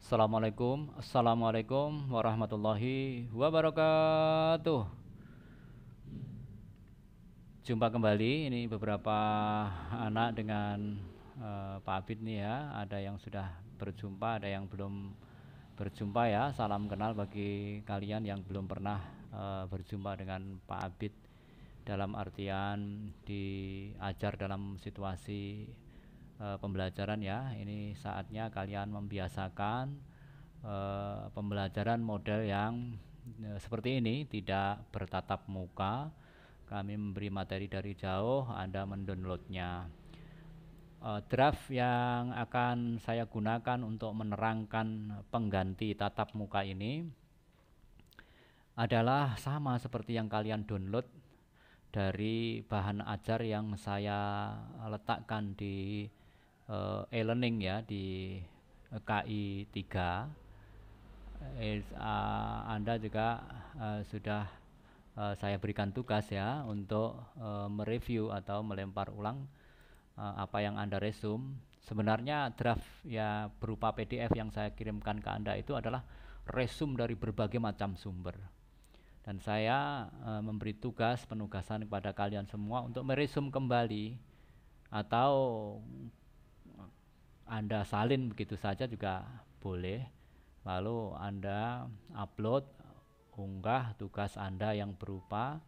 Assalamualaikum warahmatullahi wabarakatuh. Jumpa kembali, ini beberapa anak dengan Pak Abid nih ya. Ada yang sudah berjumpa, ada yang belum berjumpa ya. Salam kenal bagi kalian yang belum pernah berjumpa dengan Pak Abid, dalam artian diajar dalam situasi pembelajaran ya. Ini saatnya kalian membiasakan pembelajaran model yang seperti ini, tidak bertatap muka. Kami memberi materi dari jauh, Anda mendownloadnya. Draft yang akan saya gunakan untuk menerangkan pengganti tatap muka ini adalah sama seperti yang kalian download dari bahan ajar yang saya letakkan di e-learning ya, di KI 3. Anda juga sudah saya berikan tugas ya untuk mereview atau melempar ulang apa yang Anda resume. Sebenarnya draft ya berupa PDF yang saya kirimkan ke Anda itu adalah resume dari berbagai macam sumber. Dan saya memberi penugasan kepada kalian semua untuk meresum kembali, atau Anda salin begitu saja juga boleh. Lalu Anda upload, unggah tugas Anda yang berupa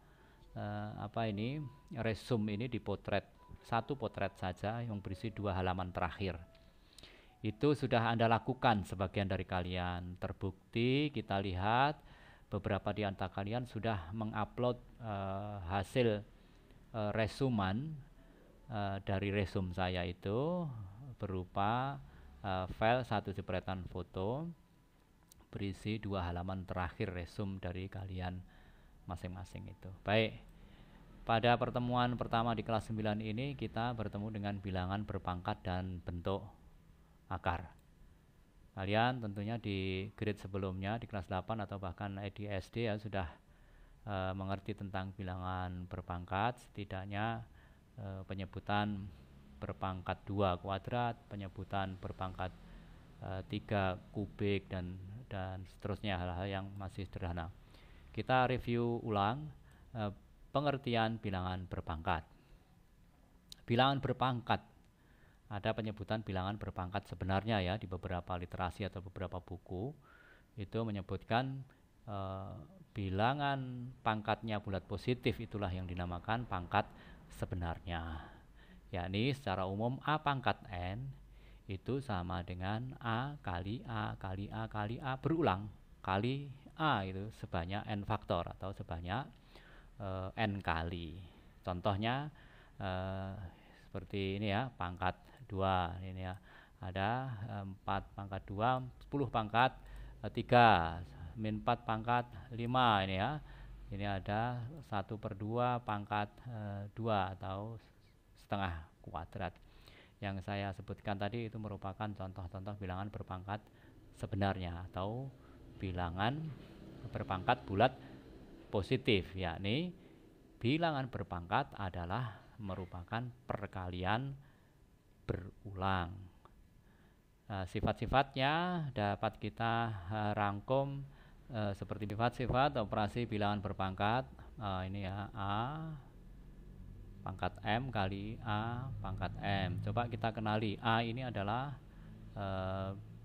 resume ini di potret, satu potret saja yang berisi 2 halaman terakhir. Itu sudah Anda lakukan sebagian dari kalian. Terbukti kita lihat beberapa di antara kalian sudah mengupload hasil resuman dari resume saya itu berupa file satu jepretan foto berisi 2 halaman terakhir resume dari kalian masing-masing itu. Baik, pada pertemuan pertama di kelas 9 ini kita bertemu dengan bilangan berpangkat dan bentuk akar. Kalian tentunya di grade sebelumnya di kelas 8 atau bahkan di SD ya sudah mengerti tentang bilangan berpangkat, setidaknya penyebutan berpangkat 2 kuadrat, penyebutan berpangkat 3 kubik, dan seterusnya, hal-hal yang masih sederhana. Kita review ulang pengertian bilangan berpangkat. Bilangan berpangkat, ada penyebutan bilangan berpangkat sebenarnya ya di beberapa literasi atau beberapa buku itu menyebutkan bilangan pangkatnya bulat positif itulah yang dinamakan pangkat sebenarnya. Yakni secara umum A pangkat N itu sama dengan A kali A kali A kali A berulang kali A, itu sebanyak N faktor atau sebanyak N kali. Contohnya seperti ini ya, pangkat 2 ini ya, ada 4 pangkat 2, 10 pangkat 3, min 4 pangkat 5 ini ya. Ini ada 1/2 pangkat 2 atau setengah kuadrat. Yang saya sebutkan tadi itu merupakan contoh-contoh bilangan berpangkat sebenarnya atau bilangan berpangkat bulat positif, yakni bilangan berpangkat adalah merupakan perkalian berulang. Sifat-sifatnya dapat kita rangkum seperti sifat-sifat operasi bilangan berpangkat. Ini ya, A pangkat M kali A pangkat M. Coba kita kenali. A ini adalah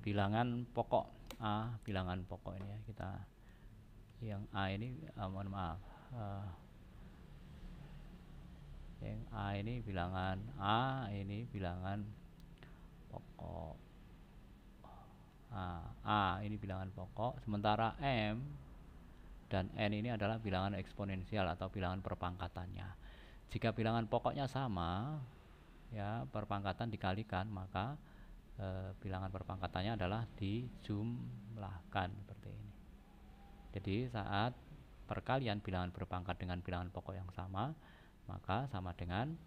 bilangan pokok. A bilangan pokok ini ya. Kita yang A ini mohon maaf. Yang A ini bilangan A, ini bilangan pokok. A ini bilangan pokok, sementara M dan N ini adalah bilangan eksponensial atau bilangan perpangkatannya. Jika bilangan pokoknya sama, ya perpangkatan dikalikan, maka bilangan perpangkatannya adalah dijumlahkan seperti ini. Jadi saat perkalian bilangan berpangkat dengan bilangan pokok yang sama, maka sama dengan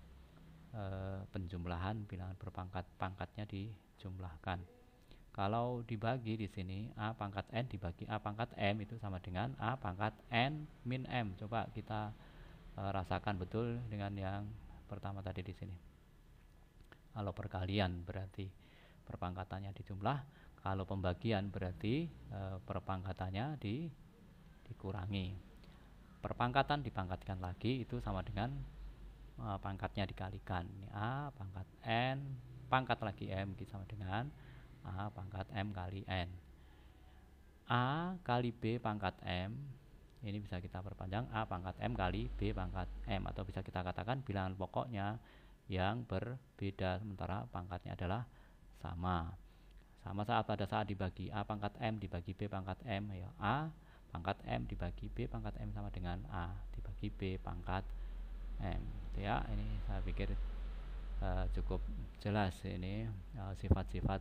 penjumlahan bilangan berpangkat, pangkatnya dijumlahkan. Kalau dibagi di sini A pangkat N dibagi A pangkat M itu sama dengan A pangkat N min M. Coba kita rasakan betul dengan yang pertama tadi di sini. Kalau perkalian berarti perpangkatannya dijumlah, Kalau pembagian berarti perpangkatannya dikurangi. Perpangkatan dipangkatkan lagi itu sama dengan pangkatnya dikalikan. Ini A pangkat N pangkat lagi M sama dengan A pangkat M kali N. A kali B pangkat M, ini bisa kita perpanjang A pangkat M kali B pangkat M, atau bisa kita katakan bilangan pokoknya yang berbeda sementara pangkatnya adalah sama. Sama saat pada saat dibagi A pangkat M dibagi B pangkat M, ya A pangkat M dibagi B pangkat M sama dengan A dibagi B pangkat M. Ya, ini saya pikir cukup jelas ini sifat-sifat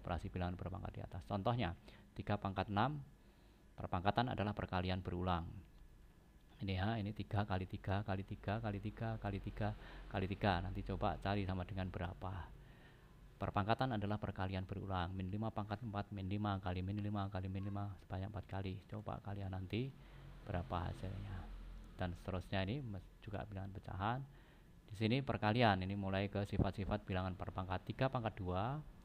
operasi bilangan berpangkat di atas. Contohnya 3 pangkat 6, perpangkatan adalah perkalian berulang. Ini ya, ini 3 kali 3 kali 3 kali 3 kali 3 kali 3. Nanti coba cari sama dengan berapa. Perpangkatan adalah perkalian berulang. Min 5 pangkat 4 min 5 kali min 5 kali min 5 sebanyak 4 kali. Coba kalian nanti berapa hasilnya. Dan seterusnya ini juga bilangan pecahan. Di sini perkalian, ini mulai ke sifat-sifat bilangan perpangkat. 3 pangkat 2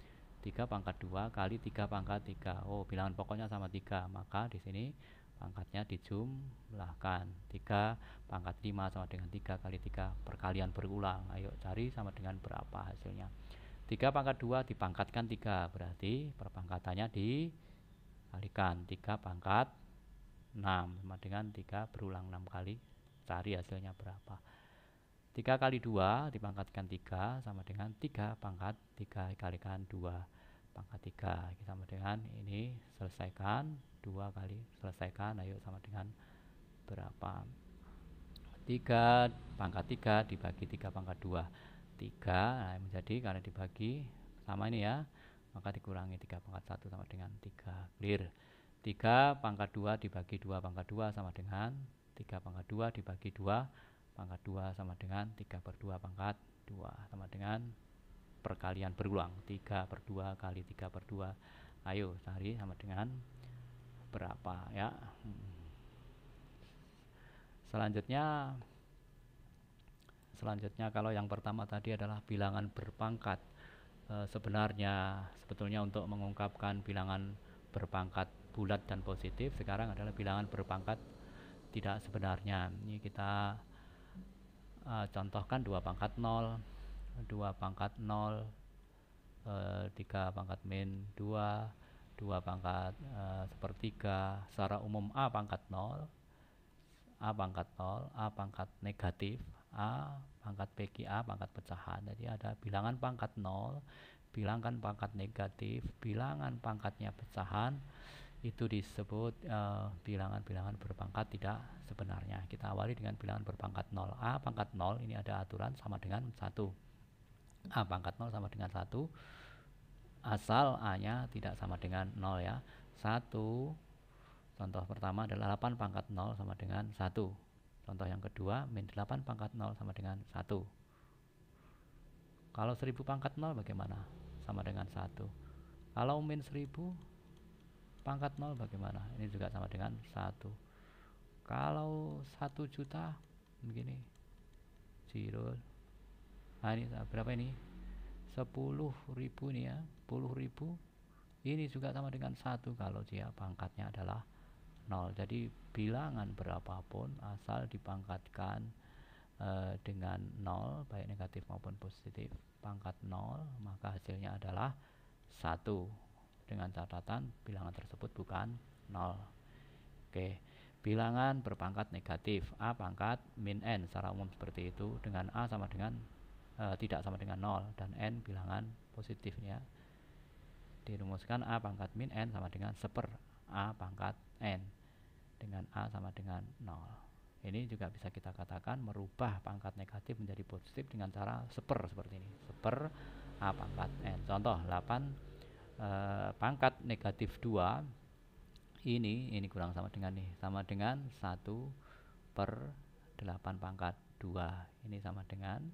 3 pangkat 2 kali 3 pangkat 3. Oh, bilangan pokoknya sama 3, maka di sini pangkatnya dijumlahkan. 3 pangkat 5 sama dengan 3 kali 3, perkalian berulang. Ayo cari sama dengan berapa hasilnya. 3 pangkat 2 dipangkatkan 3, berarti perpangkatannya dikalikan. 3 pangkat 6 sama dengan 3 berulang 6 kali, cari hasilnya berapa. 3 kali 2 dipangkatkan 3 sama dengan 3 pangkat 3 dikalikan 2 pangkat 3 sama dengan ini, selesaikan 2 kali selesaikan, ayo sama dengan berapa. 3 pangkat 3 dibagi 3 pangkat 2 3, nah menjadi karena dibagi sama ini ya, maka dikurangi 3 pangkat 1 sama dengan 3, clear. 3 pangkat 2 dibagi 2 pangkat 2 sama dengan 3 pangkat 2 dibagi 2 pangkat 2 sama dengan 3 per 2 pangkat 2 sama dengan perkalian berulang. 3 per 2 kali 3 per 2, ayo cari sama dengan berapa ya. Selanjutnya kalau yang pertama tadi adalah bilangan berpangkat. Sebetulnya untuk mengungkapkan bilangan berpangkat bulat dan positif, sekarang adalah bilangan berpangkat tidak sebenarnya. Ini kita contohkan 2 pangkat 0, 2 pangkat 0, 3 pangkat min 2, 2 pangkat sepertiga. Secara umum A pangkat 0, A pangkat 0, A pangkat negatif, A pangkat PQ, A pangkat pecahan. Jadi ada bilangan pangkat 0, bilangan pangkat negatif, bilangan pangkatnya pecahan, itu disebut bilangan-bilangan berpangkat tidak sebenarnya. Kita awali dengan bilangan berpangkat 0. A pangkat 0 ini ada aturan sama dengan 1. A pangkat 0 sama dengan 1, asal A-nya tidak sama dengan 0 ya. 1, contoh pertama adalah 8 pangkat 0 sama dengan 1. Contoh yang kedua, min 8 pangkat 0 sama dengan 1. Kalau 1000 pangkat 0 bagaimana? Sama dengan 1. Kalau min 1000 pangkat 0 bagaimana? Ini juga sama dengan 1. Kalau 1 juta begini, 0. Nah ini berapa ini? 10.000 ini ya, 10.000. Ini juga sama dengan 1 kalau dia pangkatnya adalah 0. Jadi bilangan berapapun asal dipangkatkan dengan 0, baik negatif maupun positif, pangkat 0, maka hasilnya adalah 1. Dengan catatan bilangan tersebut bukan 0. Oke, bilangan berpangkat negatif, A pangkat min N secara umum seperti itu, dengan A sama dengan tidak sama dengan 0 dan N bilangan positifnya. Dirumuskan A pangkat min N sama dengan 1/, A pangkat N dengan A sama dengan 0. Ini juga bisa kita katakan merubah pangkat negatif menjadi positif dengan cara 1/, seperti ini, 1/, A pangkat N. Contoh 8 pangkat negatif 2 ini kurang sama dengan nih, sama dengan 1/8 pangkat 2. Ini sama dengan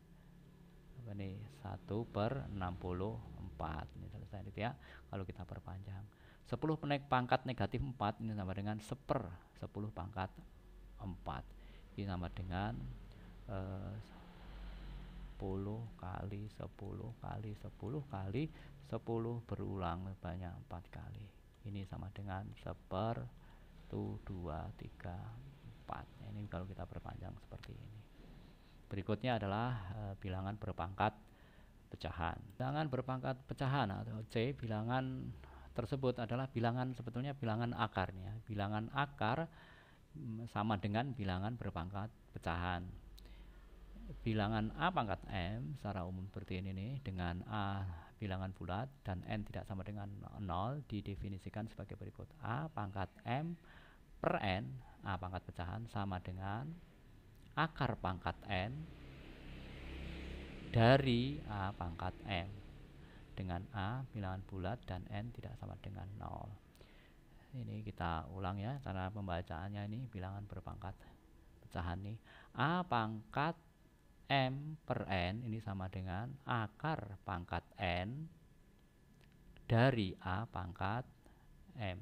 apa nih? 1/64. Ini selesai itu ya. Kalau kita perpanjang 10 pangkat negatif 4 ini sama dengan 1/10 pangkat 4. Ini sama dengan kali 10 kali 10 kali 10 berulang banyak 4 kali. Ini sama dengan 1/2, 2, 3, 4. Ini kalau kita perpanjang seperti ini. Berikutnya adalah bilangan berpangkat pecahan. Bilangan berpangkat pecahan atau C, bilangan tersebut adalah bilangan, sebetulnya bilangan akarnya. Bilangan akar sama dengan bilangan berpangkat pecahan. Bilangan A pangkat M secara umum seperti ini nih, dengan A bilangan bulat dan N tidak sama dengan 0 didefinisikan sebagai berikut. A pangkat M per N, A pangkat pecahan sama dengan akar pangkat N dari A pangkat M, dengan A bilangan bulat dan N tidak sama dengan 0. Ini kita ulang ya cara pembacaannya. Ini bilangan berpangkat pecahan nih. A pangkat M per N ini sama dengan akar pangkat N dari A pangkat M.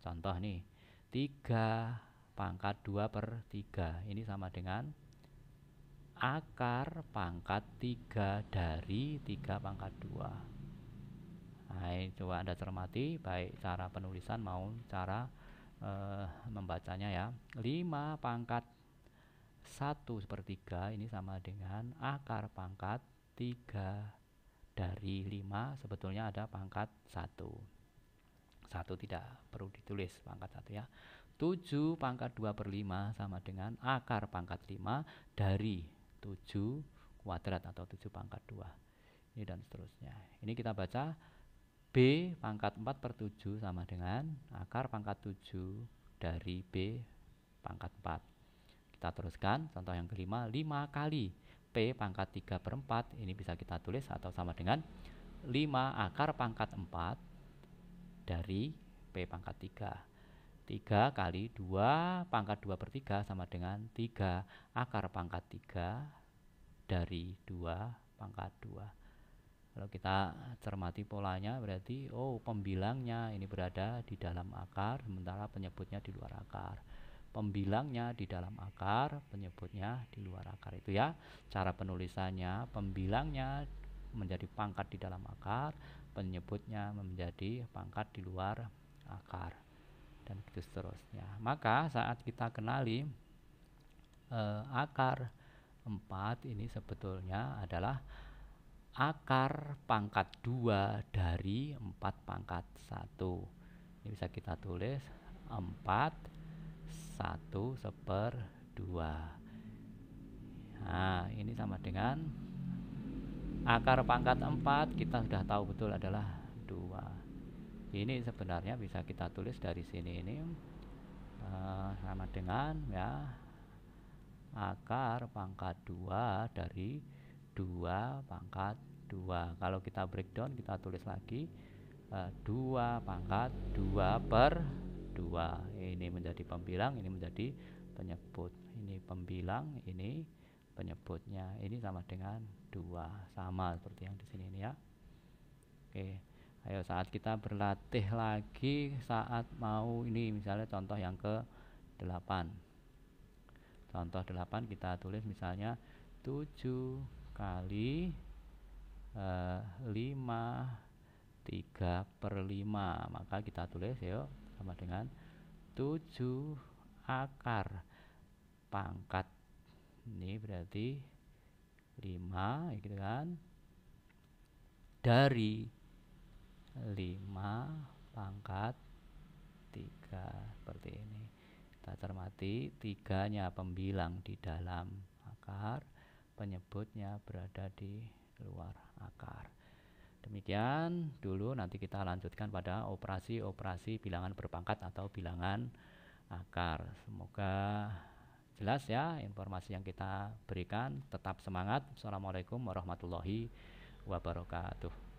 Contoh nih, 3 pangkat 2 per 3 ini sama dengan akar pangkat 3 dari 3 pangkat 2. Nah, coba Anda cermati baik cara penulisan maupun cara membacanya ya. 5 pangkat 1/3 ini sama dengan akar pangkat 3 dari 5, sebetulnya ada pangkat 1. 1 tidak perlu ditulis pangkat 1 ya. 7 pangkat 2 per 5 sama dengan akar pangkat 5 dari 7 kuadrat atau 7 pangkat 2. Ini dan seterusnya. Ini kita baca B pangkat 4 per 7 sama dengan akar pangkat 7 dari B pangkat 4. Kita teruskan contoh yang kelima, 5 kali P pangkat 3 per 4 ini bisa kita tulis atau sama dengan 5 akar pangkat 4 dari P pangkat 3. 3 kali 2 pangkat 2 per 3 sama dengan 3 akar pangkat 3 dari 2 pangkat 2. Kalau kita cermati polanya berarti pembilangnya ini berada di dalam akar sementara penyebutnya di luar akar. Pembilangnya di dalam akar, penyebutnya di luar akar. Itu ya cara penulisannya. Pembilangnya menjadi pangkat di dalam akar, penyebutnya menjadi pangkat di luar akar, dan begitu seterusnya. Maka saat kita kenali akar 4 ini sebetulnya adalah akar pangkat 2 dari 4 pangkat 1. Ini bisa kita tulis 4 1/2. Nah, ini sama dengan akar pangkat 4 kita sudah tahu betul adalah 2. Ini sebenarnya bisa kita tulis dari sini ini sama dengan ya akar pangkat 2 dari 2 pangkat 2. Kalau kita breakdown kita tulis lagi 2 pangkat 2 per 2. Ini menjadi pembilang, ini menjadi penyebut. Ini pembilang, ini penyebutnya. Ini sama dengan 2. Sama seperti yang di sini ini ya. Oke. Ayo saat kita berlatih lagi saat mau ini misalnya contoh yang ke-8. Contoh 8 kita tulis misalnya 7 kali 5 3 per 5. Maka kita tulis yuk sama dengan 7 akar pangkat ini berarti 5 gitu kan, dari 5 pangkat 3 seperti ini. Kita cermati 3-nya pembilang di dalam akar, penyebutnya berada di luar akar. Demikian dulu, nanti kita lanjutkan pada operasi-operasi bilangan berpangkat atau bilangan akar. Semoga jelas ya informasi yang kita berikan. Tetap semangat. Assalamualaikum warahmatullahi wabarakatuh.